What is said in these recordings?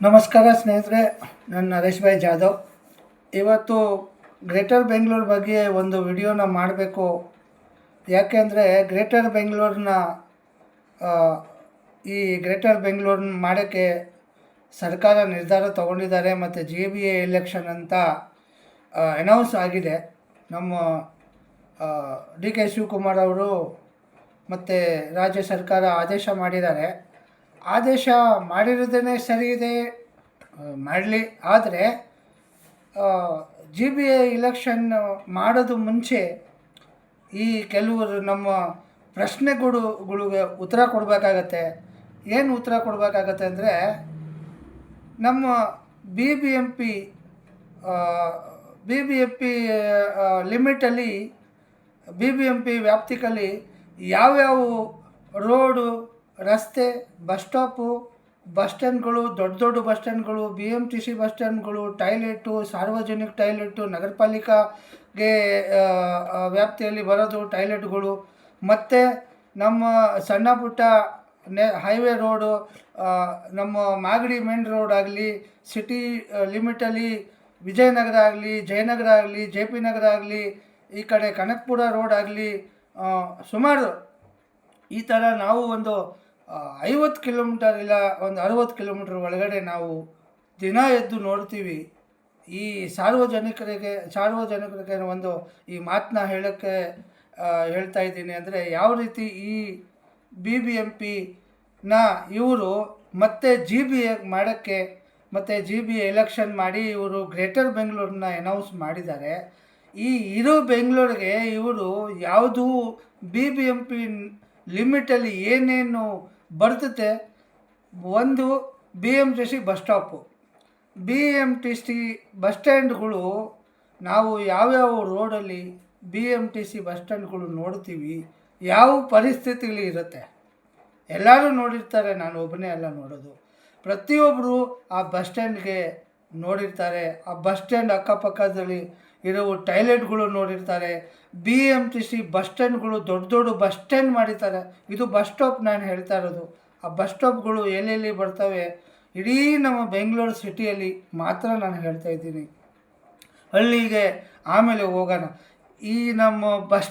ನಮಸ್ಕಾರ ಸ್ನೇಹಿತರೆ, ನಾನು ನರೇಶ್ ಭಾಯ್ ಜಾಧವ್. ಇವತ್ತು ಗ್ರೇಟರ್ ಬೆಂಗಳೂರು ಬಗ್ಗೆ ಒಂದು ವಿಡಿಯೋನ ಮಾಡಬೇಕು. ಯಾಕೆಂದರೆ ಗ್ರೇಟರ್ ಬೆಂಗಳೂರನ್ನ ಈ ಗ್ರೇಟರ್ ಬೆಂಗಳೂರನ್ನ ಮಾಡೋಕ್ಕೆ ಸರ್ಕಾರ ನಿರ್ಧಾರ ತಗೊಂಡಿದ್ದಾರೆ ಮತ್ತು JBA ಎಲೆಕ್ಷನ್ ಅಂತ ಅನೌನ್ಸ್ ಆಗಿದೆ. ನಮ್ಮ DK ಶಿವಕುಮಾರ್ ಅವರು ಮತ್ತು ರಾಜ್ಯ ಸರ್ಕಾರ ಆದೇಶ ಮಾಡಿದ್ದಾರೆ. ಆದೇಶ ಮಾಡಿರೋದೇ ಸರಿ ಇದೆ, ಮಾಡಲಿ. ಆದರೆ JBA ಎಲೆಕ್ಷನ್ ಮಾಡೋದು ಮುಂಚೆ ಈ ಕೆಲವರು ನಮ್ಮ ಪ್ರಶ್ನೆಗಳಿಗೆ ಉತ್ತರ ಕೊಡಬೇಕಾಗತ್ತೆ. ಏನು ಉತ್ತರ ಕೊಡಬೇಕಾಗತ್ತೆ ಅಂದರೆ, ನಮ್ಮ BBMP ಲಿಮಿಟಲ್ಲಿ BBMP ವ್ಯಾಪ್ತಿಯಲ್ಲಿ ಯಾವ್ಯಾವ ರೋಡು, ರಸ್ತೆ, ಬಸ್ ಸ್ಟಾಪು, ಬಸ್ ಸ್ಟ್ಯಾಂಡ್ಗಳು, ದೊಡ್ಡ ದೊಡ್ಡ ಬಸ್ ಸ್ಟ್ಯಾಂಡ್ಗಳು, BMTC ಬಸ್ ಸ್ಟ್ಯಾಂಡ್ಗಳು, ಟಾಯ್ಲೆಟು, ಸಾರ್ವಜನಿಕ ಟಾಯ್ಲೆಟು, ನಗರ ಪಾಲಿಕೆಗೆ ವ್ಯಾಪ್ತಿಯಲ್ಲಿ ಬರೋದು ಟಾಯ್ಲೆಟ್ಗಳು, ಮತ್ತು ನಮ್ಮ ಸಣ್ಣ ಪುಟ್ಟ ಹೈವೇ ರೋಡು, ನಮ್ಮ ಮಾಗಡಿ ಮೇನ್ ರೋಡ್ ಆಗಲಿ, ಸಿಟಿ ಲಿಮಿಟಲ್ಲಿ ವಿಜಯನಗರ ಆಗಲಿ, ಜಯನಗರ ಆಗಲಿ, JP ನಗರ ಆಗಲಿ, ಈ ಕಡೆ ಕನಕಪುರ ರೋಡ್ ಆಗಲಿ, ಸುಮಾರು ಈ ಥರ ನಾವು ಒಂದು 50 ಕಿಲೋಮೀಟರ್ ಇಲ್ಲ ಒಂದು 60 ಕಿಲೋಮೀಟ್ರ್ ಒಳಗಡೆ ನಾವು ದಿನ ಎದ್ದು ನೋಡ್ತೀವಿ. ಈ ಸಾರ್ವಜನಿಕರಿಗೆ ಒಂದು ಈ ಮಾತನ್ನ ಹೇಳ್ತಾ ಇದ್ದೀನಿ. ಅಂದರೆ ಯಾವ ರೀತಿ ಈ BBMPನ ಇವರು ಮತ್ತೆ JBA ಮಾಡೋಕ್ಕೆ ಮತ್ತು JBA ಎಲೆಕ್ಷನ್ ಮಾಡಿ ಇವರು ಗ್ರೇಟರ್ ಬೆಂಗಳೂರನ್ನ ಅನೌನ್ಸ್ ಮಾಡಿದ್ದಾರೆ. ಈ ಇರೋ ಬೆಂಗಳೂರಿಗೆ ಇವರು ಯಾವುದು BBMP ಲಿಮಿಟಲ್ಲಿ ಏನೇನು ಬರ್ತತೆ, ಒಂದು BMTC bus stop, BMTC bus ಸ್ಟ್ಯಾಂಡ್ಗಳು, ನಾವು ಯಾವ್ಯಾವ ರೋಡಲ್ಲಿ BMTC ಬಸ್ ಸ್ಟ್ಯಾಂಡ್ಗಳು ನೋಡ್ತೀವಿ, ಯಾವ ಪರಿಸ್ಥಿತಿಲಿ ಇರುತ್ತೆ, ಎಲ್ಲರೂ ನೋಡಿರ್ತಾರೆ. ನಾನು ಒಬ್ಬನೇ ಎಲ್ಲ ನೋಡೋದು, ಪ್ರತಿಯೊಬ್ಬರು ಆ ಬಸ್ ಸ್ಟ್ಯಾಂಡ್ಗೆ ನೋಡಿರ್ತಾರೆ. ಆ ಬಸ್ ಸ್ಟ್ಯಾಂಡ್ ಅಕ್ಕಪಕ್ಕದಲ್ಲಿ ಇರೋ ಟಾಯ್ಲೆಟ್ಗಳು ನೋಡಿರ್ತಾರೆ. BMTC ಬಸ್ ಸ್ಟ್ಯಾಂಡ್ಗಳು ದೊಡ್ಡ ದೊಡ್ಡ ಬಸ್ ಸ್ಟ್ಯಾಂಡ್ ಮಾಡಿರ್ತಾರೆ. ಇದು ಬಸ್ ಸ್ಟಾಪ್ ನಾನು ಹೇಳ್ತಾ ಇರೋದು. ಆ ಬಸ್ ಸ್ಟಾಪ್ಗಳು ಎಲ್ಲೆಲ್ಲಿ ಬರ್ತವೆ, ಇಡೀ ನಮ್ಮ ಬೆಂಗಳೂರು ಸಿಟಿಯಲ್ಲಿ ಮಾತ್ರ ನಾನು ಹೇಳ್ತಾ ಇದ್ದೀನಿ. ಹಳ್ಳಿಗೆ ಆಮೇಲೆ ಹೋಗೋಣ. ಈ ನಮ್ಮ ಬಸ್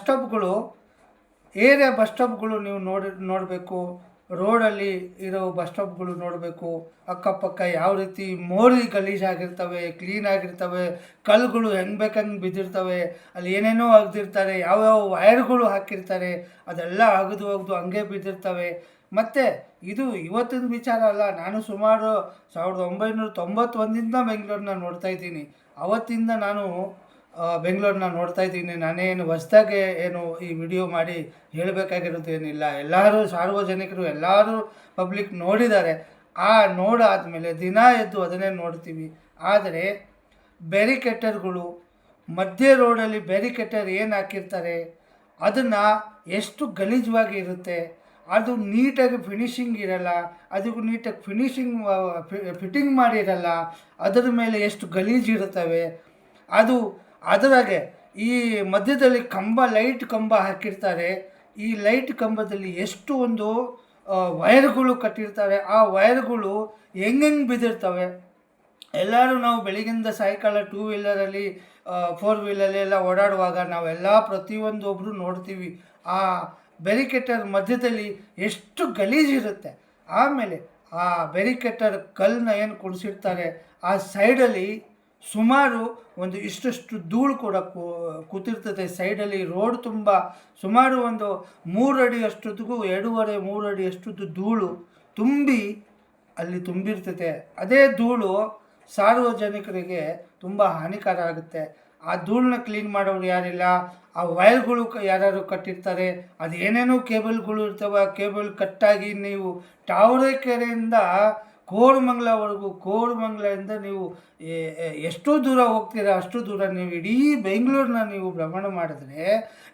ಸ್ಟಾಪ್ಗಳು, ಏರಿಯಾ ಬಸ್ ಸ್ಟಾಪ್ಗಳು ನೀವು ನೋಡಬೇಕು. ರೋಡಲ್ಲಿ ಇರೋ ಬಸ್ ಸ್ಟಾಪ್ಗಳು ನೋಡಬೇಕು. ಅಕ್ಕಪಕ್ಕ ಯಾವ ರೀತಿ ಮೋರಿ ಗಲೀಜಾಗಿರ್ತವೆ, ಕ್ಲೀನಾಗಿರ್ತವೆ, ಕಲ್ಲುಗಳು ಹೆಂಗೆ ಬೇಕಂಗೆ ಬಿದ್ದಿರ್ತವೆ, ಅಲ್ಲಿ ಏನೇನೋ ಅಗ್ದಿರ್ತಾರೆ, ಯಾವ್ಯಾವ ವೈರ್ಗಳು ಹಾಕಿರ್ತಾರೆ, ಅದೆಲ್ಲ ಅಗದು ಹಂಗೆ ಬಿದ್ದಿರ್ತವೆ. ಮತ್ತು ಇದು ಇವತ್ತಿನ ವಿಚಾರ ಅಲ್ಲ, ನಾನು ಸುಮಾರು 1991ರಿಂದ ಬೆಂಗಳೂರನ್ನ ನೋಡ್ತಾ ಇದ್ದೀನಿ. ಅವತ್ತಿಂದ ನಾನು ಬೆಂಗಳೂರನ್ನ ನೋಡ್ತಾ ಇದ್ದೀನಿ. ನಾನೇನು ಹೊಸ್ದಾಗೆ ಏನು ಈ ವಿಡಿಯೋ ಮಾಡಿ ಹೇಳಬೇಕಾಗಿರೋದು ಏನಿಲ್ಲ. ಎಲ್ಲರೂ ಸಾರ್ವಜನಿಕರು, ಎಲ್ಲರೂ ಪಬ್ಲಿಕ್ ನೋಡಿದ್ದಾರೆ. ಆ ನೋಡಾದಮೇಲೆ ದಿನ ಎದ್ದು ಅದನ್ನೇ ನೋಡ್ತೀವಿ. ಆದರೆ ಬ್ಯಾರಿಕೇಟರ್ಗಳು, ಮಧ್ಯ ರೋಡಲ್ಲಿ ಬ್ಯಾರಿಕೇಟರ್ ಏನು ಹಾಕಿರ್ತಾರೆ, ಅದನ್ನು ಎಷ್ಟು ಗಲೀಜವಾಗಿ ಇರುತ್ತೆ, ಅದು ನೀಟಾಗಿ ಫಿನಿಷಿಂಗ್ ಇರಲ್ಲ, ಅದಕ್ಕೂ ನೀಟಾಗಿ ಫಿಟ್ಟಿಂಗ್ ಮಾಡಿರಲ್ಲ, ಅದರ ಮೇಲೆ ಎಷ್ಟು ಗಲೀಜಿರುತ್ತವೆ. ಅದರಾಗೆ ಈ ಮಧ್ಯದಲ್ಲಿ ಲೈಟ್ ಕಂಬ ಹಾಕಿರ್ತಾರೆ. ಈ ಲೈಟ್ ಕಂಬದಲ್ಲಿ ಎಷ್ಟು ಒಂದು ವೈರ್ಗಳು ಕಟ್ಟಿರ್ತಾರೆ. ಆ ವೈರ್ಗಳು ಹೆಂಗೆ ಬಿದ್ದಿರ್ತವೆ. ಎಲ್ಲರೂ ನಾವು ಬೆಳಗಿಂದ ಸಾಯಂಕಾಲ 2 ವೀಲರಲ್ಲಿ 4 ವೀಲಲ್ಲಿ ಎಲ್ಲ ಓಡಾಡುವಾಗ ನಾವೆಲ್ಲ ಪ್ರತಿಯೊಂದೊಬ್ಬರು ನೋಡ್ತೀವಿ. ಆ ಬ್ಯಾರಿಕೇಟರ್ ಮಧ್ಯದಲ್ಲಿ ಎಷ್ಟು ಗಲೀಜಿರುತ್ತೆ. ಆಮೇಲೆ ಆ ಬ್ಯಾರಿಕೇಟರ್ ಕಲ್ಲನ್ನ ಏನು ಕುಡಿಸಿರ್ತಾರೆ, ಆ ಸೈಡಲ್ಲಿ ಸುಮಾರು ಒಂದು ಇಷ್ಟು ಧೂಳು ಕೂಡ ಕೂತಿರ್ತದೆ. ಸೈಡಲ್ಲಿ ರೋಡ್ ತುಂಬ ಸುಮಾರು ಒಂದು 3 ಅಡಿ ಅಷ್ಟೊತ್ತಿಗೂ 2.5-3 ಅಡಿ ಅಷ್ಟೊತ್ತು ಧೂಳು ಅಲ್ಲಿ ತುಂಬಿರ್ತದೆ. ಅದೇ ಧೂಳು ಸಾರ್ವಜನಿಕರಿಗೆ ತುಂಬ ಹಾನಿಕರ ಆಗುತ್ತೆ. ಆ ಧೂಳನ್ನ ಕ್ಲೀನ್ ಮಾಡೋರು ಯಾರಿಲ್ಲ. ಆ ವೈರ್ಗಳು ಯಾರು ಕಟ್ಟಿರ್ತಾರೆ, ಅದು ಏನೇನೋ ಕೇಬಲ್ಗಳು ಇರ್ತವೆ. ಆ ಕೇಬಲ್ ಕಟ್ಟಾಗಿ ನೀವು ತಾವರೆಕೆರೆಯಿಂದ ಕೋರಮಂಗಲದಿಂದ ನೀವು ಎಷ್ಟು ದೂರ ಹೋಗ್ತೀರಾ ಅಷ್ಟು ದೂರ ನೀವು ಇಡೀ ಬೆಂಗಳೂರನ್ನ ನೀವು ಭ್ರಮಣ ಮಾಡಿದ್ರೆ,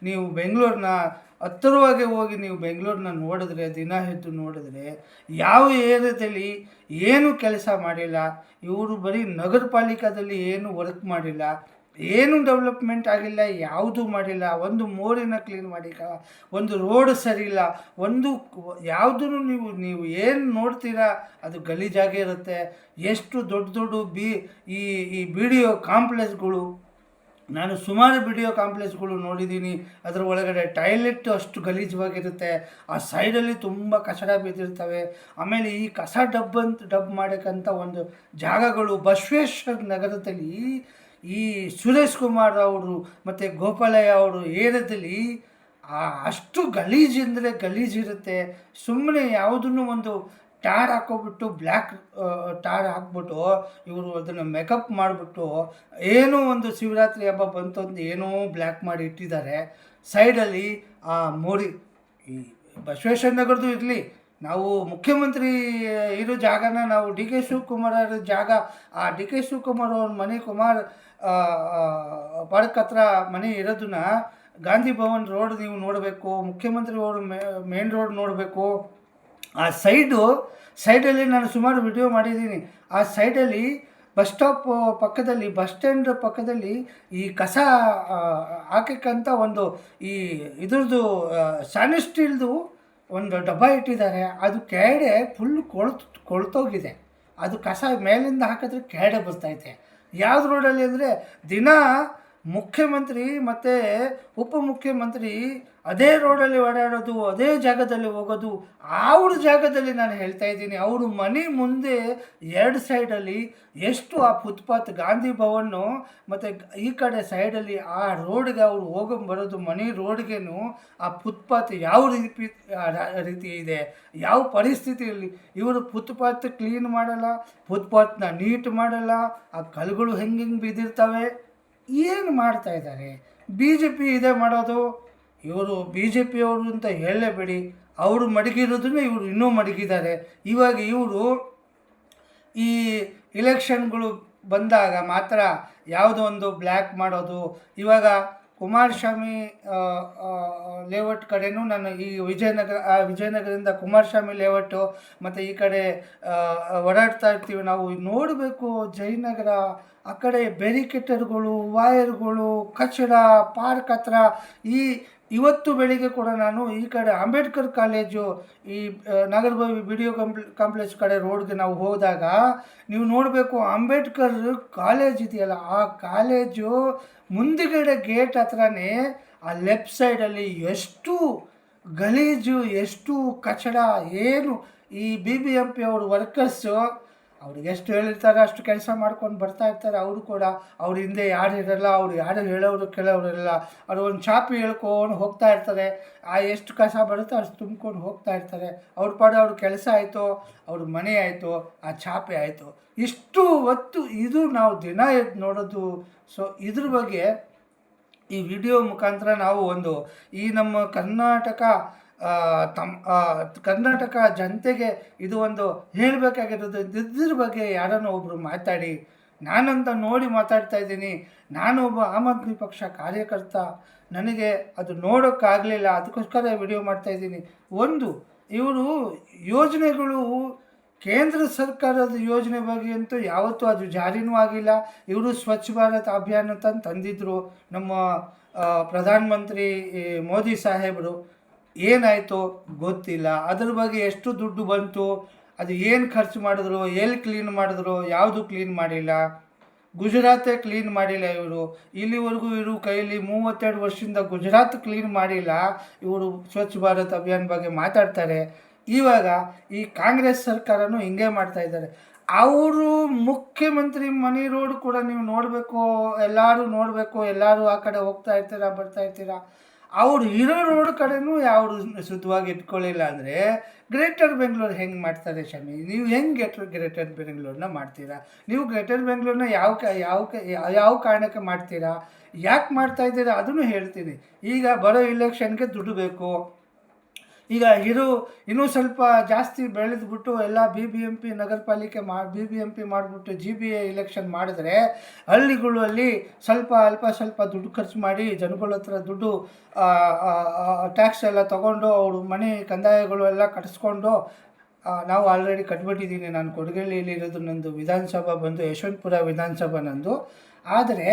ನೀವು ಬೆಂಗಳೂರನ್ನ ಹತ್ತಿರವಾಗಿ ಹೋಗಿ ನೀವು ಬೆಂಗಳೂರನ್ನ ನೋಡಿದ್ರೆ, ದಿನ ಎದ್ದು ನೋಡಿದ್ರೆ, ಯಾವ ಏರಿಯಾದಲ್ಲಿ ಏನು ಕೆಲಸ ಮಾಡಿಲ್ಲ ಇವರು. ಬರೀ ನಗರ ಪಾಲಿಕೆಯಲ್ಲಿ ಏನು ವರ್ಕ್ ಮಾಡಿಲ್ಲ. ಏನು ಡೆವಲಪ್ಮೆಂಟ್ ಆಗಿಲ್ಲ, ಯಾವುದೂ ಮಾಡಿಲ್ಲ. ಒಂದು ಮೋರಿನ ಕ್ಲೀನ್ ಮಾಡಿಲ್ಲ, ಒಂದು ರೋಡ್ ಸರಿ ಇಲ್ಲ, ಒಂದು ಯಾವುದೂ ನೀವು ಏನು ನೋಡ್ತೀರಾ ಅದು ಗಲೀಜಾಗೇ ಇರುತ್ತೆ. ಎಷ್ಟು ದೊಡ್ಡ ದೊಡ್ಡ ಈ ಈ ವಿಡಿಯೋ ಕಾಂಪ್ಲೆಕ್ಸ್ಗಳು, ನಾನು ಸುಮಾರು ವಿಡಿಯೋ ಕಾಂಪ್ಲೆಕ್ಸ್ಗಳು ನೋಡಿದ್ದೀನಿ. ಅದರ ಒಳಗಡೆ ಟಾಯ್ಲೆಟ್ ಅಷ್ಟು ಗಲೀಜವಾಗಿರುತ್ತೆ, ಆ ಸೈಡಲ್ಲಿ ತುಂಬ ಕಸಡ ಬಿದ್ದಿರ್ತವೆ. ಆಮೇಲೆ ಈ ಕಸ ಡಬ್ ಮಾಡೋಕ್ಕಂತ ಒಂದು ಜಾಗಗಳು ಬಸವೇಶ್ವರ ನಗರದಲ್ಲಿ ಈ ಸುರೇಶ್ ಕುಮಾರ್ ಅವರು ಮತ್ತು ಗೋಪಾಲಯ್ಯ ಅವರು ಏರಿಯಾದಲ್ಲಿ ಅಷ್ಟು ಗಲೀಜೆಂದರೆ ಗಲೀಜಿರುತ್ತೆ. ಸುಮ್ಮನೆ ಯಾವುದನ್ನು ಒಂದು ಟಾರ್ ಹಾಕೋಬಿಟ್ಟು ಬ್ಲ್ಯಾಕ್ ಟಾರ್ ಹಾಕ್ಬಿಟ್ಟು ಇವರು ಅದನ್ನು ಮೇಕಪ್ ಮಾಡಿಬಿಟ್ಟು ಏನೋ ಒಂದು ಶಿವರಾತ್ರಿ ಹಬ್ಬ ಬಂತು ಅಂತ ಏನೋ ಬ್ಲ್ಯಾಕ್ ಮಾಡಿ ಇಟ್ಟಿದ್ದಾರೆ. ಸೈಡಲ್ಲಿ ಆ ಮೋರಿ ಈ ಬಸವೇಶ್ವರ ನಗರದ್ದು ಇರಲಿ, ನಾವು ಮುಖ್ಯಮಂತ್ರಿ ಇರೋ ಜಾಗನ ನಾವು ಡಿ ಕೆ ಶಿವಕುಮಾರ್ ಅವರ ಜಾಗ, ಆ ಡಿ ಕೆ ಶಿವಕುಮಾರ್ ಅವ್ರ ಮನೆ ಪಾರ್ಕ್ ಹತ್ರ ಮನೆ ಇರೋದನ್ನ ಗಾಂಧಿ ಭವನ್ ರೋಡ್ ನೀವು ನೋಡಬೇಕು, ಮುಖ್ಯಮಂತ್ರಿ ಅವರು ಮೇನ್ ರೋಡ್ ನೋಡಬೇಕು. ಆ ಸೈಡಲ್ಲಿ ನಾನು ಸುಮಾರು ವಿಡಿಯೋ ಮಾಡಿದ್ದೀನಿ. ಆ ಸೈಡಲ್ಲಿ ಬಸ್ ಸ್ಟಾಪ್ ಪಕ್ಕದಲ್ಲಿ, ಬಸ್ ಸ್ಟ್ಯಾಂಡ್ ಪಕ್ಕದಲ್ಲಿ ಈ ಕಸ ಹಾಕಕ್ಕಂತ ಒಂದು ಈ ಇದ್ರದ್ದು ಸ್ಯಾನಿಸ್ಟೀಲ್ದು ಒಂದು ಡಬ್ಬ ಇಟ್ಟಿದ್ದಾರೆ. ಅದು ಕೆಳಗಡೆ ಫುಲ್ ಕೊಳ್ತೋಗಿದೆ. ಅದು ಕಸ ಮೇಲಿಂದ ಹಾಕಿದ್ರೆ ಕೆಳಗಡೆ ಬರ್ತೈತೆ. ಯಾವ್ದು ರೋಡಲ್ಲಿ ಅಂದರೆ ದಿನ ಮುಖ್ಯಮಂತ್ರಿ ಮತ್ತು ಉಪಮುಖ್ಯಮಂತ್ರಿ ಅದೇ ರೋಡಲ್ಲಿ ಓಡಾಡೋದು, ಅದೇ ಜಾಗದಲ್ಲಿ ಹೋಗೋದು. ಅವ್ರ ಜಾಗದಲ್ಲಿ ನಾನು ಹೇಳ್ತಾ ಇದ್ದೀನಿ, ಅವರು ಮನೆ ಮುಂದೆ ಎರಡು ಸೈಡಲ್ಲಿ ಎಷ್ಟು ಆ ಫುಟ್ಪಾತ್ ಗಾಂಧಿ ಭವನ್ನು ಮತ್ತು ಈ ಕಡೆ ಸೈಡಲ್ಲಿ ಆ ರೋಡ್ಗೆ ಅವರು ಬರೋದು ಮನೆ ರೋಡ್ಗೇನು ಆ ಫುಟ್ಪಾತ್ ಯಾವ ರೀತಿ ಇದೆ, ಯಾವ ಪರಿಸ್ಥಿತಿಯಲ್ಲಿ. ಇವರು ಫುಟ್ಪಾತ್ ಕ್ಲೀನ್ ಮಾಡಲ್ಲ, ಫುಟ್ಪಾತ್ನ ನೀಟ್ ಮಾಡಲ್ಲ, ಆ ಕಲ್ಲುಗಳು ಹೆಂಗೆ ಬಿದ್ದಿರ್ತವೆ. ಏನು ಮಾಡ್ತಾ ಇದ್ದಾರೆ? ಬಿ ಜೆ ಪಿ ಇದೇ ಮಾಡೋದು. ಇವರು ಬಿ ಜೆ ಪಿಯವರು ಅಂತ ಹೇಳಲೇಬೇಡಿ, ಅವರು ಮಡಗಿರೋದನ್ನ ಇವರು ಇನ್ನೂ ಮಡಗಿದ್ದಾರೆ. ಇವಾಗ ಇವರು ಈ ಇಲೆಕ್ಷನ್ಗಳು ಬಂದಾಗ ಮಾತ್ರ ಯಾವುದೋ ಒಂದು ಬ್ಲ್ಯಾಕ್ ಮಾಡೋದು. ಇವಾಗ ಕುಮಾರಸ್ವಾಮಿ ಲೇಔಟ್ ಕಡೆನೂ ನಾನು ಈ ವಿಜಯನಗರದಿಂದ ಕುಮಾರಸ್ವಾಮಿ ಲೇಔಟು ಮತ್ತು ಈ ಕಡೆ ಓಡಾಡ್ತಾ ಇರ್ತೀವಿ ನಾವು. ನೋಡಬೇಕು ಜಯನಗರ ಆ ಕಡೆ ಬ್ಯಾರಿಕೇಟರ್ಗಳು, ವಾಯರ್ಗಳು, ಕಚಡ ಪಾರ್ಕ್ ಹತ್ರ. ಇವತ್ತು ಬೆಳಿಗ್ಗೆ ಕೂಡ ನಾನು ಈ ಕಡೆ ಅಂಬೇಡ್ಕರ್ ಕಾಲೇಜು ಈ ನಾಗರಬಾವಿ ವಿಡಿಯೋ ಕಾಂಪ್ಲೆಕ್ಸ್ ಕಡೆ ರೋಡ್ಗೆ ನಾವು ಹೋದಾಗ ನೀವು ನೋಡಬೇಕು, ಅಂಬೇಡ್ಕರ್ ಕಾಲೇಜ್ ಇದೆಯಲ್ಲ, ಆ ಕಾಲೇಜು ಮುಂದುಗಡೆ ಗೇಟ್ ಹತ್ರನೇ ಆ ಲೆಫ್ಟ್ ಸೈಡಲ್ಲಿ ಎಷ್ಟು ಗಲೀಜು, ಎಷ್ಟು ಕಚಡ. ಏನು ಈ BBMP ಅವರು ವರ್ಕರ್ಸು ಅವ್ರಿಗೆ ಎಷ್ಟು ಹೇಳಿರ್ತಾರೆ ಅಷ್ಟು ಕೆಲಸ ಮಾಡ್ಕೊಂಡು ಬರ್ತಾ ಇರ್ತಾರೆ. ಅವರು ಕೂಡ ಅವ್ರ ಹಿಂದೆ ಯಾರು ಇರಲ್ಲ, ಅವ್ರು ಯಾರು ಹೇಳೋರು ಕೇಳೋರಿರಲ್ಲ. ಅವರು ಒಂದು ಚಾಪಿ ಹೇಳ್ಕೊಂಡು ಹೋಗ್ತಾ ಇರ್ತಾರೆ. ಎಷ್ಟು ಕಸ ಬರುತ್ತೋ ಅಷ್ಟು ತುಂಬ್ಕೊಂಡು ಹೋಗ್ತಾ ಇರ್ತಾರೆ. ಅವ್ರ ಪಾಡು ಅವ್ರ ಕೆಲಸ ಆಯಿತು, ಅವ್ರ ಮನೆ ಆಯಿತು, ಆ ಚಾಪೆ ಆಯಿತು. ಇಷ್ಟು ಹೊತ್ತು ಇದು ನಾವು ದಿನ ಎದ್ದು ನೋಡೋದು. ಸೊ ಇದ್ರ ಬಗ್ಗೆ ಈ ವಿಡಿಯೋ ಮುಖಾಂತರ ನಾವು ಒಂದು ಈ ನಮ್ಮ ಕರ್ನಾಟಕ ಜನತೆಗೆ ಇದು ಒಂದು ಹೇಳಬೇಕಾಗಿರೋದು. ಇದ್ರ ಬಗ್ಗೆ ಯಾರನ್ನೋ ಒಬ್ಬರು ಮಾತಾಡಿ, ನಾನಂತ ನೋಡಿ ಮಾತಾಡ್ತಾ ಇದ್ದೀನಿ. ನಾನು ಒಬ್ಬ ಆಮ್ ಆದ್ಮಿ ಪಕ್ಷ ಕಾರ್ಯಕರ್ತ, ನನಗೆ ಅದು ನೋಡೋಕ್ಕಾಗಲಿಲ್ಲ, ಅದಕ್ಕೋಸ್ಕರ ವಿಡಿಯೋ ಮಾಡ್ತಾಯಿದ್ದೀನಿ. ಒಂದು ಇವರು ಯೋಜನೆಗಳು ಕೇಂದ್ರ ಸರ್ಕಾರದ ಯೋಜನೆ ಬಗ್ಗೆ ಅಂತೂ ಯಾವತ್ತೂ ಅದು ಜಾರಿನೂ ಆಗಿಲ್ಲ. ಇವರು ಸ್ವಚ್ಛ ಭಾರತ್ ಅಭಿಯಾನ ತಂದಿದ್ದರು ನಮ್ಮ ಪ್ರಧಾನಮಂತ್ರಿ ಮೋದಿ ಸಾಹೇಬರು. ಏನಾಯಿತು ಗೊತ್ತಿಲ್ಲ. ಅದ್ರ ಬಗ್ಗೆ ಎಷ್ಟು ದುಡ್ಡು ಬಂತು, ಅದು ಏನು ಖರ್ಚು ಮಾಡಿದ್ರು, ಎಲ್ಲಿ ಕ್ಲೀನ್ ಮಾಡಿದ್ರು, ಯಾವುದು ಕ್ಲೀನ್ ಮಾಡಿಲ್ಲ. ಗುಜರಾತೇ ಕ್ಲೀನ್ ಮಾಡಿಲ್ಲ ಇವರು. ಇಲ್ಲಿವರೆಗೂ ಇವರು ಕೈಯಲ್ಲಿ 32 ವರ್ಷದಿಂದ ಗುಜರಾತ್ ಕ್ಲೀನ್ ಮಾಡಿಲ್ಲ. ಇವರು ಸ್ವಚ್ಛ ಭಾರತ್ ಅಭಿಯಾನ ಬಗ್ಗೆ ಮಾತಾಡ್ತಾರೆ. ಇವಾಗ ಈ ಕಾಂಗ್ರೆಸ್ ಸರ್ಕಾರನೂ ಹಿಂಗೆ ಮಾಡ್ತಾಯಿದ್ದಾರೆ. ಅವರು ಮುಖ್ಯಮಂತ್ರಿ ಮನೆ ರೋಡ್ ಕೂಡ ನೀವು ನೋಡಬೇಕು, ಎಲ್ಲರೂ ನೋಡಬೇಕು. ಎಲ್ಲರೂ ಆ ಕಡೆ ಹೋಗ್ತಾ ಇರ್ತೀರಾ, ಬರ್ತಾ ಇರ್ತೀರಾ. ಅವರು ಇರೋ ರೋಡ್ ಕಡೆನೂ ಯಾವುದು ಶುದ್ಧವಾಗಿ ಇಟ್ಕೊಳ್ಳಿಲ್ಲ ಅಂದರೆ ಗ್ರೇಟರ್ ಬೆಂಗಳೂರು ಹೆಂಗೆ ಮಾಡ್ತಾರೆ ಶಮಿ? ನೀವು ಹೆಂಗೆ ಗ್ರೇಟರ್ ಬೆಂಗಳೂರನ್ನ ಮಾಡ್ತೀರಾ? ನೀವು ಗ್ರೇಟರ್ ಬೆಂಗಳೂರನ್ನ ಯಾವ ಕಾರಣಕ್ಕೆ ಮಾಡ್ತೀರಾ? ಯಾಕೆ ಮಾಡ್ತಾಯಿದ್ದೀರಾ ಅದನ್ನು ಹೇಳ್ತೀನಿ. ಈಗ ಬರೋ ಇಲೆಕ್ಷನ್ಗೆ ದುಡ್ಡು ಬೇಕು. ಈಗ ಇನ್ನೂ ಸ್ವಲ್ಪ ಜಾಸ್ತಿ ಬೆಳೆದ್ಬಿಟ್ಟು ಎಲ್ಲ BBMP ನಗರಪಾಲಿಕೆ BBMP ಮಾಡಿಬಿಟ್ಟು GBA ಇಲೆಕ್ಷನ್ ಮಾಡಿದ್ರೆ ಹಳ್ಳಿಗಳಲ್ಲಿ ಸ್ವಲ್ಪ ದುಡ್ಡು ಖರ್ಚು ಮಾಡಿ ಜನಗಳ ಹತ್ರ ದುಡ್ಡು ಟ್ಯಾಕ್ಸ್ ಎಲ್ಲ ತೊಗೊಂಡು ಅವರು ಮನೆ ಕಂದಾಯಗಳು ಎಲ್ಲ ಕಟ್ಟಿಸ್ಕೊಂಡು, ನಾವು ಆಲ್ರೆಡಿ ಕಟ್ಬಿಟ್ಟಿದ್ದೀನಿ. ನಾನು ಕೊಡಗಳ್ಳಿಯಲ್ಲಿ ಇರೋದು, ನಂದು ವಿಧಾನಸಭಾ ಬಂದು ಯಶವಂತಪುರ ವಿಧಾನಸಭಾ ನಂದು. ಆದರೆ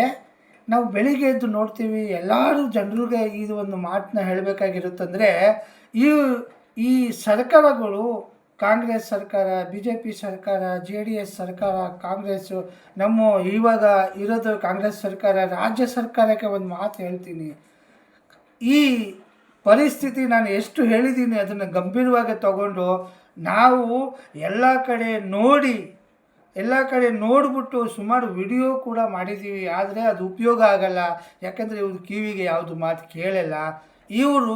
ನಾವು ಬೆಳಿಗ್ಗೆ ಎದ್ದು ನೋಡ್ತೀವಿ ಎಲ್ಲರೂ ಜನರಿಗೆ ಇದು ಒಂದು ಮಾತನ್ನ ಹೇಳಬೇಕಾಗಿರುತ್ತಂದರೆ ಈ ಈ ಸರ್ಕಾರಗಳು ಕಾಂಗ್ರೆಸ್ ಸರ್ಕಾರ, ಬಿ ಜೆ ಪಿ ಸರ್ಕಾರ, JDS ಸರ್ಕಾರ, ಕಾಂಗ್ರೆಸ್ಸು, ನಮ್ಮ ಇವಾಗ ಇರೋದು ಕಾಂಗ್ರೆಸ್ ಸರ್ಕಾರ, ರಾಜ್ಯ ಸರ್ಕಾರಕ್ಕೆ ಒಂದು ಮಾತು ಹೇಳ್ತೀನಿ. ಈ ಪರಿಸ್ಥಿತಿ ನಾನು ಎಷ್ಟು ಹೇಳಿದ್ದೀನಿ ಅದನ್ನು ಗಂಭೀರವಾಗಿ ತಗೊಂಡು ನಾವು ಎಲ್ಲ ಕಡೆ ನೋಡಿಬಿಟ್ಟು ಸುಮಾರು ವಿಡಿಯೋ ಕೂಡ ಮಾಡಿದ್ದೀವಿ. ಆದರೆ ಅದು ಉಪಯೋಗ ಆಗಲ್ಲ, ಯಾಕಂದರೆ ಇವ್ರ ಕಿವಿಗೆ ಯಾವುದು ಮಾತು ಕೇಳಲ್ಲ. ಇವರು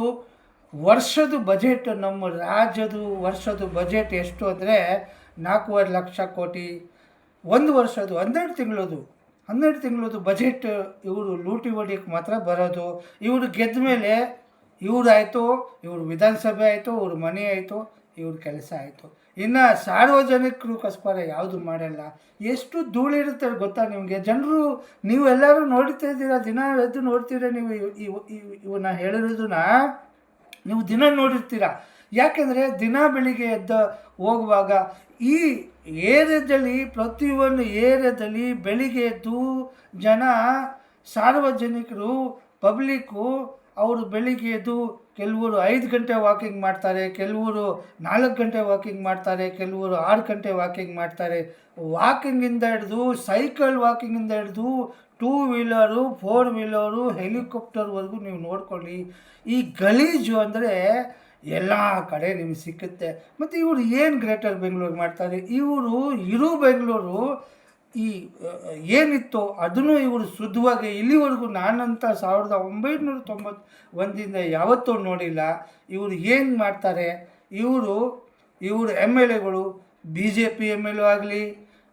ವರ್ಷದ ಬಜೆಟ್, ನಮ್ಮ ರಾಜ್ಯದ ವರ್ಷದ ಬಜೆಟ್ ಎಷ್ಟು ಅಂದರೆ 4.5 ಲಕ್ಷ ಕೋಟಿ. ಒಂದು ವರ್ಷದ್ದು 12 ತಿಂಗಳದು ಬಜೆಟ್ ಇವರು ಲೂಟಿ ಹೊಡಿಯೋಕ್ಕೆ ಮಾತ್ರ ಬರೋದು. ಇವರು ಗೆದ್ದ ಮೇಲೆ ಇವ್ರಾಯಿತು, ಇವ್ರ ವಿಧಾನಸಭೆ ಆಯಿತು, ಇವ್ರ ಮನೆ ಆಯಿತು, ಇವ್ರ ಕೆಲಸ ಆಯಿತು. ಇನ್ನು ಸಾರ್ವಜನಿಕರಿಗೋಸ್ಕರ ಯಾವುದು ಮಾಡಲ್ಲ. ಎಷ್ಟು ಧೂಳಿರುತ್ತೆ ಗೊತ್ತಾ ನಿಮಗೆ? ಜನರು ನೀವೆಲ್ಲರೂ ನೋಡ್ತಾ ಇದ್ದೀರಾ, ದಿನ ಎದ್ದು ನೋಡ್ತೀರಾ. ನೀವು ಇವನ್ನ ಹೇಳಿರೋದನ್ನ ನೀವು ದಿನ ನೋಡಿರ್ತೀರ. ಯಾಕೆಂದರೆ ದಿನ ಬೆಳಿಗ್ಗೆ ಎದ್ದು ಹೋಗುವಾಗ ಈ ಏರಿಯಾದಲ್ಲಿ, ಪ್ರತಿಯೊಂದು ಏರಿಯಾದಲ್ಲಿ ಬೆಳಿಗ್ಗೆ ಎದ್ದು ಜನ, ಸಾರ್ವಜನಿಕರು, ಪಬ್ಲಿಕ್ಕು ಅವರು ಬೆಳಿಗ್ಗೆ ಎದ್ದು ಕೆಲವರು 5 ಗಂಟೆ ವಾಕಿಂಗ್ ಮಾಡ್ತಾರೆ, ಕೆಲವರು 4 ಗಂಟೆ ವಾಕಿಂಗ್ ಮಾಡ್ತಾರೆ, ಕೆಲವರು 6 ಗಂಟೆ ವಾಕಿಂಗ್ ಮಾಡ್ತಾರೆ. ವಾಕಿಂಗಿಂದ ಹಿಡಿದು, ಸೈಕಲ್ ವಾಕಿಂಗಿಂದ ಹಿಡಿದು 2 ವೀಲರು, 4 ವೀಲರು, ಹೆಲಿಕಾಪ್ಟರ್ವರೆಗೂ ನೀವು ನೋಡ್ಕೊಳ್ಳಿ. ಈ ಗಲೀಜು ಅಂದರೆ ಎಲ್ಲ ಕಡೆ ನಿಮಗೆ ಸಿಕ್ಕುತ್ತೆ. ಮತ್ತು ಇವರು ಏನು ಗ್ರೇಟರ್ ಬೆಂಗಳೂರು ಮಾಡ್ತಾರೆ? ಇವರು ಇರೋ ಬೆಂಗಳೂರು ಈ ಏನಿತ್ತು ಅದನ್ನು ಇವರು ಶುದ್ಧವಾಗಿ ಇಲ್ಲಿವರೆಗೂ ನಾನಂತ 1991 ಯಾವತ್ತೂ ನೋಡಿಲ್ಲ. ಇವರು ಏನು ಮಾಡ್ತಾರೆ? ಇವರು MLAಗಳು, BJP MLA ಆಗಲಿ,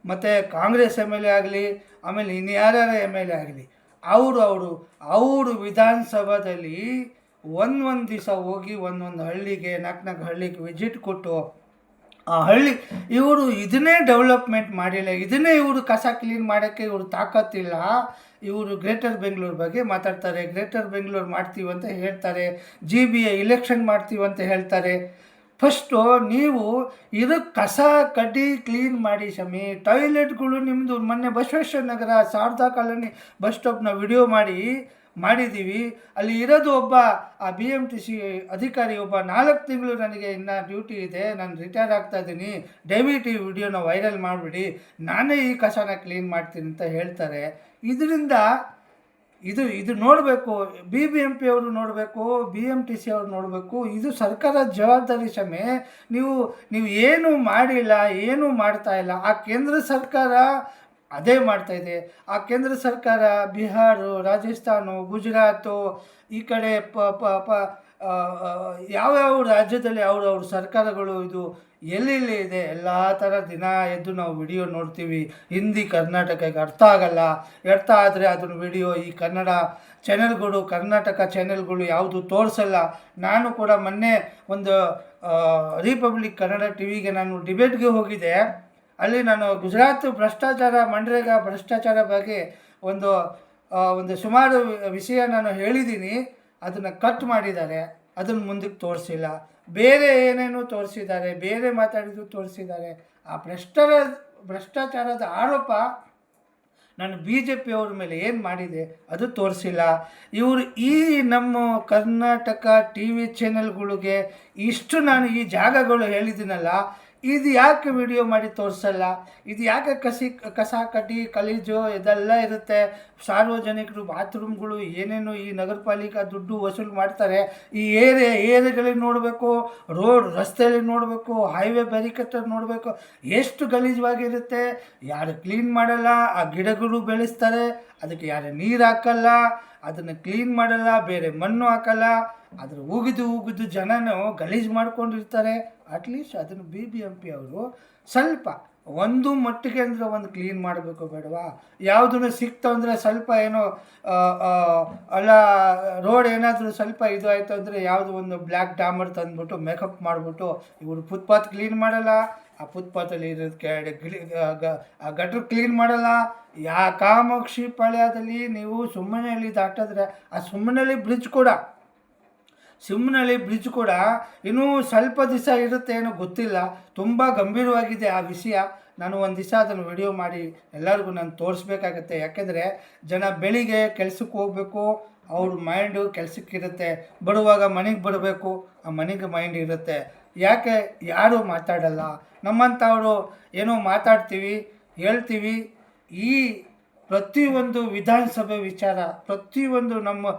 ಮತ್ತು ಕಾಂಗ್ರೆಸ್ MLA ಆಗಲಿ, ಆಮೇಲೆ ಇನ್ಯಾರ್ಯಾರ MLA ಆಗಲಿ, ಅವರು ವಿಧಾನಸಭಾದಲ್ಲಿ ಒಂದೊಂದು ದಿವಸ ಹೋಗಿ ಒಂದೊಂದು ಹಳ್ಳಿಗೆ, 4 ಹಳ್ಳಿಗೆ ವಿಸಿಟ್ ಕೊಟ್ಟು ಆ ಹಳ್ಳಿ ಇವರು ಇದನ್ನೇ ಡೆವಲಪ್ಮೆಂಟ್ ಮಾಡಿಲ್ಲ. ಇದನ್ನೇ ಇವರು ಕಸ ಕ್ಲೀನ್ ಮಾಡೋಕ್ಕೆ ಇವರು ತಾಕತ್ತಿಲ್ಲ. ಇವರು ಗ್ರೇಟರ್ ಬೆಂಗಳೂರು ಬಗ್ಗೆ ಮಾತಾಡ್ತಾರೆ. ಗ್ರೇಟರ್ ಬೆಂಗಳೂರು ಮಾಡ್ತೀವಿ ಅಂತ ಹೇಳ್ತಾರೆ, GBA ಇಲೆಕ್ಷನ್ ಮಾಡ್ತೀವಿ ಅಂತ ಹೇಳ್ತಾರೆ. ಫಸ್ಟು ನೀವು ಕಸ ಕಡ್ಡಿ ಕ್ಲೀನ್ ಮಾಡಿ ಸ್ವಾಮಿ. ಟಾಯ್ಲೆಟ್ಗಳು ನಿಮ್ಮದು ಮೊನ್ನೆ Basaveshwara Nagar Sharada colony bus ಸ್ಟಾಪ್ನ video ಮಾಡಿದ್ದೀವಿ. ಅಲ್ಲಿ ಇರೋದು ಒಬ್ಬ ಆ BMTC ಅಧಿಕಾರಿ, ಒಬ್ಬ 4 ತಿಂಗಳು ನನಗೆ ಇನ್ನು ಡ್ಯೂಟಿ ಇದೆ, ನಾನು ರಿಟೈರ್ ಆಗ್ತಾಯಿದ್ದೀನಿ, ದಯವಿಟ್ಟು ಈ ವಿಡಿಯೋನ ವೈರಲ್ ಮಾಡಿಬಿಡಿ, ನಾನೇ ಈ ಕಸನ ಕ್ಲೀನ್ ಮಾಡ್ತೀನಿ ಅಂತ ಹೇಳ್ತಾರೆ. ಇದರಿಂದ ಇದು ನೋಡಬೇಕು, BBMP ಅವರು ನೋಡಬೇಕು, BMTC ಅವರು ನೋಡಬೇಕು. ಇದು ಸರ್ಕಾರದ ಜವಾಬ್ದಾರಿ ಸ್ವಾಮಿ. ನೀವು ಏನೂ ಮಾಡಿಲ್ಲ, ಏನೂ ಮಾಡ್ತಾಯಿಲ್ಲ. ಆ ಕೇಂದ್ರ ಸರ್ಕಾರ ಅದೇ ಮಾಡ್ತಾಯಿದೆ. ಆ ಕೇಂದ್ರ ಸರ್ಕಾರ ಬಿಹಾರ, ರಾಜಸ್ಥಾನ, ಗುಜರಾತು, ಈ ಕಡೆ ಯಾವ್ಯಾವ ರಾಜ್ಯದಲ್ಲಿ ಅವ್ರ ಸರ್ಕಾರಗಳು ಇದು ಎಲ್ಲೆಲ್ಲಿ ಇದೆ ಎಲ್ಲ ಥರ ದಿನ ಎದ್ದು ನಾವು ವಿಡಿಯೋ ನೋಡ್ತೀವಿ. ಹಿಂದಿ ಕರ್ನಾಟಕಕ್ಕೆ ಅರ್ಥ ಆಗಲ್ಲ. ಅರ್ಥ ಆದರೆ ಅದನ್ನು ವಿಡಿಯೋ ಈ ಕನ್ನಡ ಚಾನೆಲ್ಗಳು, ಕರ್ನಾಟಕ ಚಾನೆಲ್ಗಳು ಯಾವುದು ತೋರಿಸಲ್ಲ. ನಾನು ಕೂಡ ಮೊನ್ನೆ ಒಂದು ರಿಪಬ್ಲಿಕ್ ಕನ್ನಡ ಟಿವಿಗೆ ನಾನು ಡಿಬೇಟ್ಗೆ ಹೋಗಿದ್ದೆ. ಅಲ್ಲಿ ನಾನು ಗುಜರಾತ್ ಭ್ರಷ್ಟಾಚಾರ, ಮನ್ರೇಗಾ ಭ್ರಷ್ಟಾಚಾರ ಬಗ್ಗೆ ಒಂದು ಸುಮಾರು ವಿಷಯ ನಾನು ಹೇಳಿದ್ದೀನಿ. ಅದನ್ನು ಕಟ್ ಮಾಡಿದ್ದಾರೆ, ಅದನ್ನು ಮುಂದಕ್ಕೆ ತೋರಿಸಿಲ್ಲ. ಬೇರೆ ಏನೇನೋ ತೋರಿಸಿದ್ದಾರೆ, ಬೇರೆ ಮಾತಾಡಿದ್ದು ತೋರಿಸಿದ್ದಾರೆ. ಆ ಭ್ರಷ್ಟಾಚಾರದ ಆರೋಪ ನಾನು BJP ಅವ್ರ ಮೇಲೆ ಏನು ಮಾಡಿದೆ ಅದು ತೋರಿಸಿಲ್ಲ. ಇವರು ಈ ನಮ್ಮ ಕರ್ನಾಟಕ TV ಚಾನೆಲ್ಗಳಿಗೆ ಇಷ್ಟು ನಾನು ಈ ಜಾಗಗಳು ಹೇಳಿದ್ದೀನಲ್ಲ, ಇದು ಯಾಕೆ ವಿಡಿಯೋ ಮಾಡಿ ತೋರಿಸಲ್ಲ? ಇದು ಯಾಕೆ ಕಸ ಕಡ್ಡಿ ಗಲೀಜು ಇದೆಲ್ಲ ಇರುತ್ತೆ. ಸಾರ್ವಜನಿಕರು ಬಾತ್ರೂಮ್ಗಳು ಏನೇನು ಈ ನಗರ ಪಾಲಿಕೆ ದುಡ್ಡು ವಸೂಲು ಮಾಡ್ತಾರೆ. ಈ ಏರಿಯಾಗಳಿಗೆ ನೋಡಬೇಕು, ರಸ್ತೆಯಲ್ಲಿ ನೋಡಬೇಕು, ಹೈವೇ ಬ್ಯಾರಿಕೇಟರ್ ನೋಡಬೇಕು, ಎಷ್ಟು ಗಲೀಜವಾಗಿರುತ್ತೆ. ಯಾರು ಕ್ಲೀನ್ ಮಾಡಲ್ಲ. ಆ ಗಿಡಗಳು ಬೆಳೆಸ್ತಾರೆ, ಅದಕ್ಕೆ ಯಾರು ನೀರು ಹಾಕಲ್ಲ, ಅದನ್ನು ಕ್ಲೀನ್ ಮಾಡಲ್ಲ, ಬೇರೆ ಮಣ್ಣು ಹಾಕಲ್ಲ. ಅದ್ರ ಉಗಿದು ಜನನು ಗಲೀಜು ಮಾಡ್ಕೊಂಡಿರ್ತಾರೆ. ಅಟ್ಲೀಸ್ಟ್ ಅದನ್ನು BBMP ಅವರು ಸ್ವಲ್ಪ ಒಂದು ಮಟ್ಟಿಗೆ ಅಂದರೆ ಒಂದು ಕ್ಲೀನ್ ಮಾಡಬೇಕು ಬೇಡವಾ? ಯಾವುದನ್ನು ಸಿಕ್ತಂದರೆ ಸ್ವಲ್ಪ ಏನೋ ಅಲ್ಲ, ರೋಡ್ ಏನಾದರೂ ಸ್ವಲ್ಪ ಇದು ಆಯಿತು ಅಂದರೆ ಯಾವುದೋ ಒಂದು ಬ್ಲ್ಯಾಕ್ ಡಾಮರ್ ತಂದುಬಿಟ್ಟು ಮೇಕಪ್ ಮಾಡಿಬಿಟ್ಟು ಇವರು ಫುಟ್ಪಾತ್ ಕ್ಲೀನ್ ಮಾಡಲ್ಲ. ಆ ಫುಟ್ಪಾತಲ್ಲಿ ಇರೋದು ಗಟ್ರ್ ಕ್ಲೀನ್ ಮಾಡಲ್ಲ. ಕಾಮಾಕ್ಷಿ ಪಾಳ್ಯದಲ್ಲಿ ನೀವು ಸುಮ್ಮನೆಯಲ್ಲಿ ದಾಟಿದ್ರೆ ಆ ಸುಮ್ಮನೆಯಲ್ಲಿ ಬ್ರಿಡ್ಜ್ ಕೂಡ ಇನ್ನೂ ಸ್ವಲ್ಪ ದಿವಸ ಇರುತ್ತೆ ಏನೋ ಗೊತ್ತಿಲ್ಲ. ತುಂಬ ಗಂಭೀರವಾಗಿದೆ ಆ ವಿಷಯ. ನಾನು ಒಂದು ದಿವಸ ಅದನ್ನು ವಿಡಿಯೋ ಮಾಡಿ ಎಲ್ಲರಿಗೂ ನಾನು ತೋರಿಸ್ಬೇಕಾಗತ್ತೆ. ಯಾಕೆಂದರೆ ಜನ ಬೆಳಿಗ್ಗೆ ಕೆಲಸಕ್ಕೆ ಹೋಗಬೇಕು, ಅವ್ರ ಮೈಂಡು ಕೆಲಸಕ್ಕಿರುತ್ತೆ, ಬರುವಾಗ ಮನೆಗೆ ಬರಬೇಕು, ಆ ಮನೆಗೆ ಮೈಂಡ್ ಇರುತ್ತೆ. ಯಾಕೆ ಯಾರೂ ಮಾತಾಡಲ್ಲ? ನಮ್ಮಂಥವರು ಏನೋ ಮಾತಾಡ್ತೀವಿ, ಹೇಳ್ತೀವಿ. ಈ ಪ್ರತಿಯೊಂದು ವಿಧಾನಸಭೆ ವಿಚಾರ, ಪ್ರತಿಯೊಂದು ನಮ್ಮ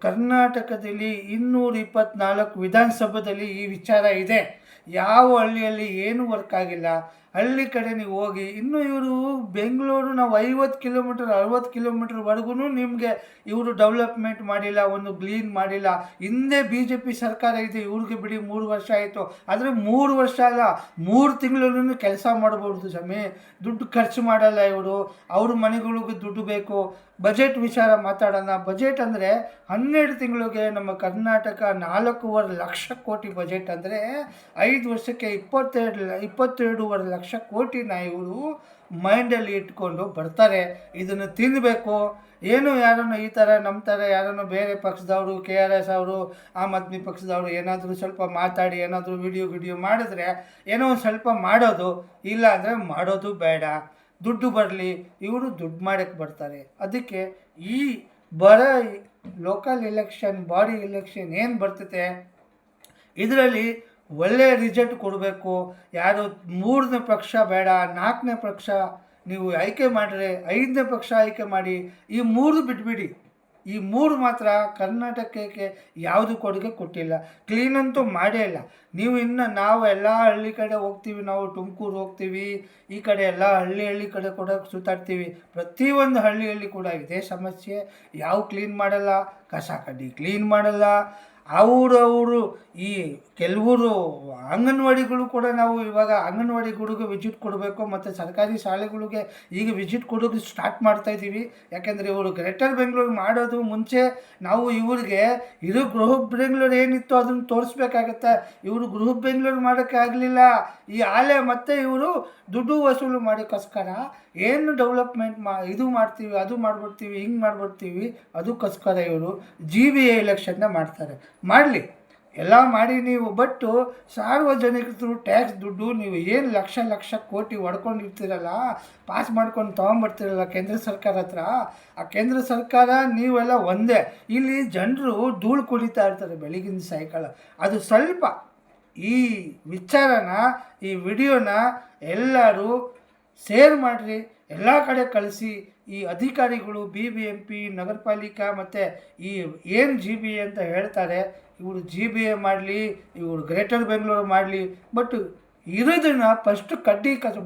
ಕರ್ನಾಟಕದಲ್ಲಿ 224 ವಿಧಾನಸಭೆಯಲ್ಲಿ ಈ ವಿಚಾರ ಇದೆ. ಯಾವ ಹಳ್ಳಿಯಲ್ಲಿ ಏನೂ ವರ್ಕ್ ಆಗಿಲ್ಲ. ಹಳ್ಳಿ ಕಡೆ ನೀವು ಹೋಗಿ, ಇನ್ನೂ ಇವರು ಬೆಂಗಳೂರು ನಾವು 50 ಕಿಲೋಮೀಟರ್ 60 ಕಿಲೋಮೀಟರ್ವರೆಗೂ ನಿಮಗೆ ಇವರು ಡೆವಲಪ್ಮೆಂಟ್ ಮಾಡಿಲ್ಲ, ಒಂದು ಕ್ಲೀನ್ ಮಾಡಿಲ್ಲ. ಹಿಂದೆ BJP ಸರ್ಕಾರ ಇದೆ, ಇವ್ರಿಗೆ ಬಿಡಿ 3 ವರ್ಷ ಆಯಿತು. ಆದರೆ 3 ವರ್ಷ ಅಲ್ಲ, 3 ತಿಂಗಳಲ್ಲೂ ಕೆಲಸ ಮಾಡ್ಬೋದು ಸ್ವಾಮಿ. ದುಡ್ಡು ಖರ್ಚು ಮಾಡಲ್ಲ ಇವರು, ಅವ್ರ ಮನೆಗಳಿಗೂ ದುಡ್ಡು ಬೇಕು. ಬಜೆಟ್ ವಿಚಾರ ಮಾತಾಡೋಣ. ಬಜೆಟ್ ಅಂದರೆ 12 ತಿಂಗಳಿಗೆ ನಮ್ಮ ಕರ್ನಾಟಕ 4.5 ಲಕ್ಷ ಕೋಟಿ ಬಜೆಟ್ ಅಂದರೆ 5 ವರ್ಷಕ್ಕೆ 22.5 ಲಕ್ಷ ಕೋಟಿನ ಇವರು ಮೈಂಡಲ್ಲಿ ಇಟ್ಕೊಂಡು ಬರ್ತಾರೆ. ಇದನ್ನು ತಿನ್ನಬೇಕು. ಏನು ಯಾರನ್ನು ಈ ಥರ ನಮ್ಮ ಥರ ಯಾರನ್ನು ಬೇರೆ ಪಕ್ಷದವರು, KRS ಅವರು, ಆಮ್ ಆದ್ಮಿ ಪಕ್ಷದವರು ಏನಾದರೂ ಸ್ವಲ್ಪ ಮಾತಾಡಿ ಏನಾದರೂ ವಿಡಿಯೋ ಮಾಡಿದ್ರೆ ಏನೋ ಒಂದು ಸ್ವಲ್ಪ ಮಾಡೋದು, ಇಲ್ಲ ಅಂದರೆ ಮಾಡೋದು ಬೇಡ. ದುಡ್ಡು ಬರಲಿ, ಇವರು ದುಡ್ಡು ಮಾಡೋಕ್ಕೆ ಬರ್ತಾರೆ. ಅದಕ್ಕೆ ಈ ಲೋಕಲ್ ಎಲೆಕ್ಷನ್, ಬಾಡಿ ಎಲೆಕ್ಷನ್ ಏನು ಬರ್ತೈತೆ ಇದರಲ್ಲಿ ಒಳ್ಳೆಯ ರಿಸಲ್ಟ್ ಕೊಡಬೇಕು. ಯಾರು 3ನೇ ಪಕ್ಷ ಬೇಡ, 4ನೇ ಪಕ್ಷ ನೀವು ಆಯ್ಕೆ ಮಾಡಿದ್ರೆ 5ನೇ ಪಕ್ಷ ಆಯ್ಕೆ ಮಾಡಿ. ಈ 3 ಬಿಟ್ಬಿಡಿ. ಈ 3 ಮಾತ್ರ ಕರ್ನಾಟಕಕ್ಕೆ ಯಾವುದು ಕೊಡುಗೆ ಕೊಟ್ಟಿಲ್ಲ. ಕ್ಲೀನ್ ಅಂತೂ ಮಾಡೇ ಇಲ್ಲ. ನೀವು ನಾವು ಎಲ್ಲ ಹಳ್ಳಿ ಕಡೆ ಹೋಗ್ತೀವಿ, ನಾವು ತುಮಕೂರು ಹೋಗ್ತೀವಿ, ಈ ಕಡೆ ಎಲ್ಲ ಹಳ್ಳಿ ಕಡೆ ಕೂಡ ಸುತ್ತಾಡ್ತೀವಿ. ಪ್ರತಿಯೊಂದು ಹಳ್ಳಿಯಲ್ಲಿ ಕೂಡ ಇದೇ ಸಮಸ್ಯೆ. ಯಾವ ಕ್ಲೀನ್ ಮಾಡಲ್ಲ, ಕಸ ಕಡ್ಡಿ ಕ್ಲೀನ್ ಮಾಡಲ್ಲ. ಅವರು ಈ ಕೆಲವರು ಅಂಗನವಾಡಿಗಳು ಕೂಡ, ನಾವು ಇವಾಗ ಅಂಗನವಾಡಿಗಳಿಗೆ ವಿಸಿಟ್ ಕೊಡಬೇಕು, ಮತ್ತು ಸರ್ಕಾರಿ ಶಾಲೆಗಳಿಗೆ ಈಗ ವಿಸಿಟ್ ಕೊಡೋದು ಸ್ಟಾರ್ಟ್ ಮಾಡ್ತಾಯಿದ್ದೀವಿ. ಯಾಕೆಂದರೆ ಇವರು ಗ್ರೇಟರ್ ಬೆಂಗಳೂರು ಮಾಡೋದು ಮುಂಚೆ ನಾವು ಇವ್ರಿಗೆ ಗೃಹ ಬೆಂಗಳೂರು ಏನಿತ್ತು ಅದನ್ನು ತೋರಿಸ್ಬೇಕಾಗತ್ತೆ. ಇವರು ಗೃಹ ಬೆಂಗಳೂರು ಮಾಡೋಕ್ಕೆ ಆಗಲಿಲ್ಲ. ಈ ಆಲೆ ಮತ್ತೆ ಇವರು ದುಡ್ಡು ವಸೂಲು ಮಾಡೋಕ್ಕೋಸ್ಕರ ಏನು ಡೆವಲಪ್ಮೆಂಟ್ ಇದು ಮಾಡ್ತೀವಿ, ಅದು ಮಾಡಿಬಿಡ್ತೀವಿ, ಹಿಂಗೆ ಮಾಡಿಬಿಡ್ತೀವಿ, ಅದಕ್ಕೋಸ್ಕರ ಇವರು GBA ಎಲೆಕ್ಷನ್ನ ಮಾಡ್ತಾರೆ. ಮಾಡಲಿ, ಎಲ್ಲ ಮಾಡಿ ನೀವು. ಬಟ್ಟು ಸಾರ್ವಜನಿಕರು ಟ್ಯಾಕ್ಸ್ ದುಡ್ಡು ನೀವು ಏನು ಲಕ್ಷ ಕೋಟಿ ಹೊಡ್ಕೊಂಡಿರ್ತೀರಲ್ಲ, ಪಾಸ್ ಮಾಡ್ಕೊಂಡು ತೊಗೊಂಬರ್ತೀರಲ್ಲ ಕೇಂದ್ರ ಸರ್ಕಾರ ಹತ್ರ, ಆ ಕೇಂದ್ರ ಸರ್ಕಾರ ನೀವೆಲ್ಲ ಒಂದೇ. ಇಲ್ಲಿ ಜನರು ಧೂಳು ಕುಡಿತಾ ಇರ್ತಾರೆ ಬೆಳಗಿನ ಸಾಯಂಕಾಲ. ಅದು ಸ್ವಲ್ಪ ಈ ವಿಚಾರನ, ಈ ವಿಡಿಯೋನ ಎಲ್ಲರೂ ಶೇರ್ ಮಾಡಿರಿ, ಎಲ್ಲ ಕಡೆ ಕಳಿಸಿ. ಈ ಅಧಿಕಾರಿಗಳು BBMP, ನಗರ ಪಾಲಿಕೆ ಮತ್ತು ಈ ಏನು GBA ಅಂತ ಹೇಳ್ತಾರೆ, ಇವರು GBA ಮಾಡಲಿ, ಇವರು ಗ್ರೇಟರ್ ಬೆಂಗಳೂರು ಮಾಡಲಿ, ಬಟ್ ಇರೋದನ್ನು ಫಸ್ಟು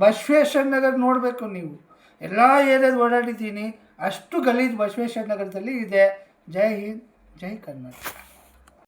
ಬಸವೇಶ್ವರ ನಗರ ನೋಡಬೇಕು ನೀವು. ಎಲ್ಲ ಏರಿಯಾದ ಓಡಾಡಿದ್ದೀನಿ, ಅಷ್ಟು ಗಲೀಜು ಬಸವೇಶ್ವರ ನಗರದಲ್ಲಿ ಇದೆ. ಜೈ ಹಿಂದ್, ಜೈ ಕರ್ನಾಟಕ.